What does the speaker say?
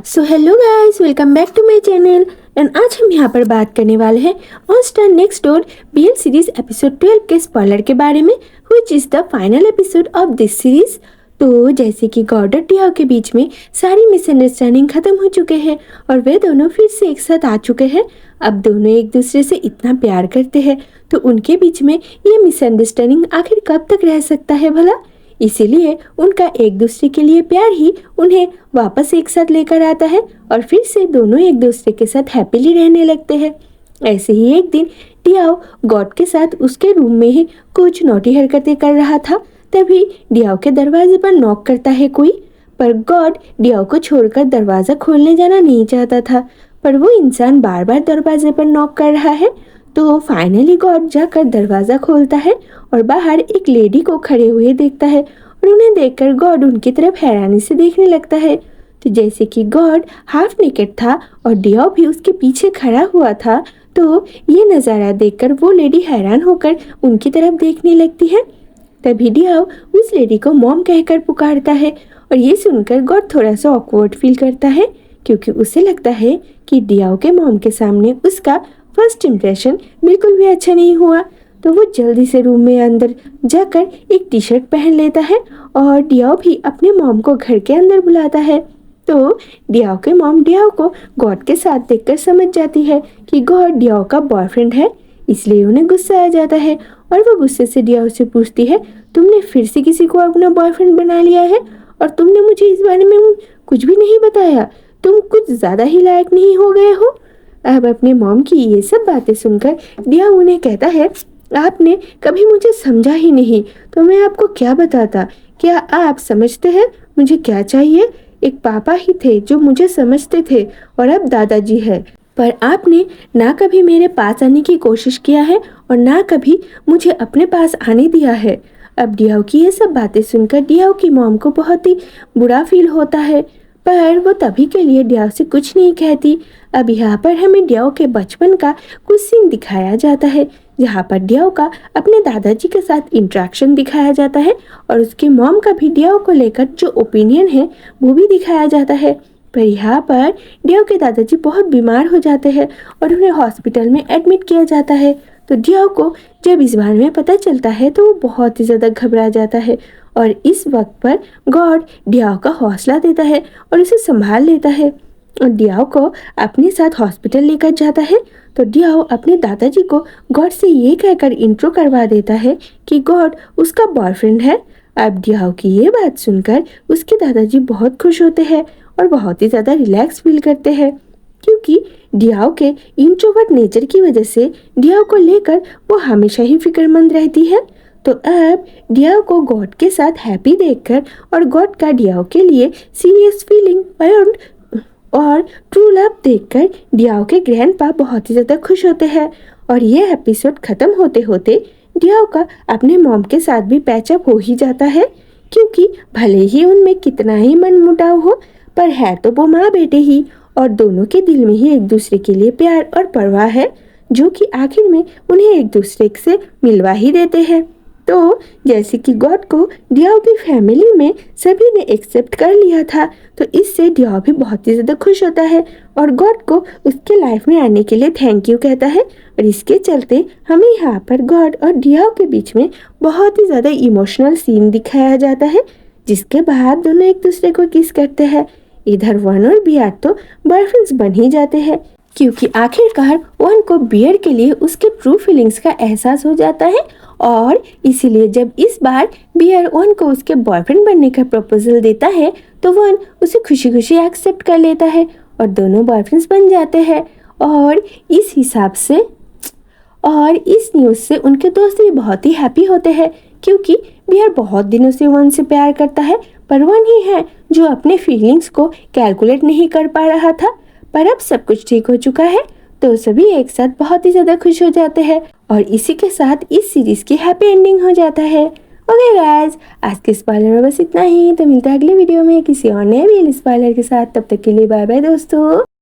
So hello guys, welcome back to my channel. And आज हम यहाँ पर बात करने वाले हैं on Star Next Door BL series episode 12 के स्पॉइलर के बारे में, which is the final episode of this series. तो जैसे कि गॉड और टियाओ के बीच में सारी मिसअंडरस्टैंडिंग खत्म हो चुके हैं और वे दोनों फिर से एक साथ आ चुके हैं। अब दोनों एक दूसरे से इतना प्यार करते हैं, तो उनके बीच में ये मिसअंडरस्टैंडिंग आखिर कब तक रह सकता है भला। इसीलिए उनका एक दूसरे के लिए प्यार ही उन्हें वापस एक साथ लेकर आता है और फिर से दोनों एक दूसरे के साथ हैप्पीली रहने लगते हैं। ऐसे ही एक दिन डियाओ गॉड के साथ उसके रूम में ही कुछ नौटी हरकतें कर रहा था। तभी डियाओ के दरवाजे पर नॉक करता है कोई, पर गॉड डियाओ को छोड़कर दरवाज़ा खोलने जाना नहीं चाहता था, पर वो इंसान बार बार दरवाजे पर नॉक कर रहा है। तो फाइनली गॉड जाकर दरवाज़ा खोलता है और बाहर एक लेडी को खड़े हुए देखता है और उन्हें देखकर गॉड उनकी तरफ हैरानी से देखने लगता है। तो जैसे कि गॉड हाफ नेकेड था और डियाओ भी उसके पीछे खड़ा हुआ था, तो ये नज़ारा देखकर वो लेडी हैरान होकर उनकी तरफ देखने लगती है। तभी डियाओ उस लेडी को मॉम कहकर पुकारता है और ये सुनकर गॉड थोड़ा सा ऑकवर्ड फील करता है, क्योंकि उसे लगता है कि डियाओ के मॉम के सामने उसका फर्स्ट इम्प्रेशन बिल्कुल भी अच्छा नहीं हुआ। तो वो जल्दी से रूम में अंदर जाकर एक टी शर्ट पहन लेता है और डियाओ भी अपने मॉम को घर के अंदर बुलाता है। तो डियाओ के मॉम डियाओ को गॉड के साथ देखकर समझ जाती है कि गॉड डियाओ का बॉयफ्रेंड है, इसलिए उन्हें गुस्सा आ जाता है और वो गुस्से से डियाओ से पूछती है, तुमने फिर से किसी को अपना बॉयफ्रेंड बना लिया है और तुमने मुझे इस बारे में कुछ भी नहीं बताया, तुम कुछ ज़्यादा ही लायक नहीं हो गए हो। अब अपने मॉम की ये सब बातें सुनकर डियाओ उन्हें कहता है, आपने कभी मुझे समझा ही नहीं, तो मैं आपको क्या बताता। क्या आप समझते हैं मुझे क्या चाहिए? एक पापा ही थे जो मुझे समझते थे और अब दादाजी है, पर आपने ना कभी मेरे पास आने की कोशिश किया है और ना कभी मुझे अपने पास आने दिया है। अब डियाओ की ये सब बातें सुनकर डियाओ की मॉम को बहुत ही बुरा फील होता है, पर वो तभी के लिए डियाओ से कुछ नहीं कहती। अब यहाँ पर हमें डियाओ के बचपन का कुछ सीन दिखाया जाता है, जहाँ पर डियाओ का अपने दादाजी के साथ इंटरेक्शन दिखाया जाता है और उसके मॉम का भी डियाओ को लेकर जो ओपिनियन है वो भी दिखाया जाता है। पर यहाँ पर डियाओ के दादाजी बहुत बीमार हो जाते हैं और उन्हें हॉस्पिटल में एडमिट किया जाता है। तो डियाओ को जब इस बारे में पता चलता है तो वो बहुत ही ज़्यादा घबरा जाता है और इस वक्त पर गॉड डियाओ का हौसला देता है और उसे संभाल लेता है और डियाओ को अपने साथ हॉस्पिटल लेकर जाता है। तो डियाओ अपने दादाजी को गॉड से ये कहकर इंट्रो करवा देता है कि गॉड उसका बॉयफ्रेंड है। अब डियाओ की ये बात सुनकर उसके दादाजी बहुत खुश होते हैं और बहुत ही ज़्यादा रिलैक्स फील करते हैं, क्योंकि डियाओ के इंट्रोवर्ट नेचर की वजह से डियाओ को लेकर वो हमेशा ही फिक्रमंद रहती है। तो अब डियाओ को गॉड के साथ हैप्पी देखकर और गॉड का डियाओ के लिए सीरियस फीलिंग और ट्रू लव देखकर डियाओ के ग्रैंडपा बहुत ही ज़्यादा खुश होते हैं। और ये एपिसोड ख़त्म होते होते डियाओ का अपने मॉम के साथ भी पैचअप हो ही जाता है, क्योंकि भले ही उनमें कितना ही मनमुटाव हो, पर है तो वो माँ बेटे ही और दोनों के दिल में ही एक दूसरे के लिए प्यार और परवाह है, जो कि आखिर में उन्हें एक दूसरे से मिलवा ही देते हैं। तो जैसे कि गॉड को डियाओ की फैमिली में सभी ने एक्सेप्ट कर लिया था, तो इससे डियाओ भी बहुत ही ज़्यादा खुश होता है और गॉड को उसके लाइफ में आने के लिए थैंक यू कहता है। और इसके चलते हमें यहाँ पर गॉड और डियाओ के बीच में बहुत ही ज़्यादा इमोशनल सीन दिखाया जाता है, जिसके बाद दोनों एक दूसरे को किस करते हैं। इधर वन और बियर तो बॉयफ्रेंड्स बन ही जाते हैं, क्योंकि आखिरकार वन को बियर के लिए उसके ट्रू फीलिंग्स का एहसास हो जाता है और इसीलिए जब इस बार बियर वन को उसके बॉयफ्रेंड बनने का प्रपोजल देता है तो वन उसे खुशी खुशी एक्सेप्ट कर लेता है और दोनों बॉयफ्रेंड्स बन जाते हैं। और इस हिसाब से और इस न्यूज़ से उनके दोस्त भी बहुत ही हैप्पी होते हैं, क्योंकि बियर बहुत दिनों से वन से प्यार करता है, पर वन ही है जो अपने फीलिंग्स को कैलकुलेट नहीं कर पा रहा था। पर अब सब कुछ ठीक हो चुका है, तो सभी एक साथ बहुत ही ज़्यादा खुश हो जाते हैं और इसी के साथ इस सीरीज़ की हैप्पी एंडिंग हो जाता है। ओके गाइस, आज के स्पॉइलर में बस इतना ही। तो मिलता है अगले वीडियो में किसी और नए रियल स्पॉइलर के साथ। तब तक के लिए बाय बाय दोस्तों।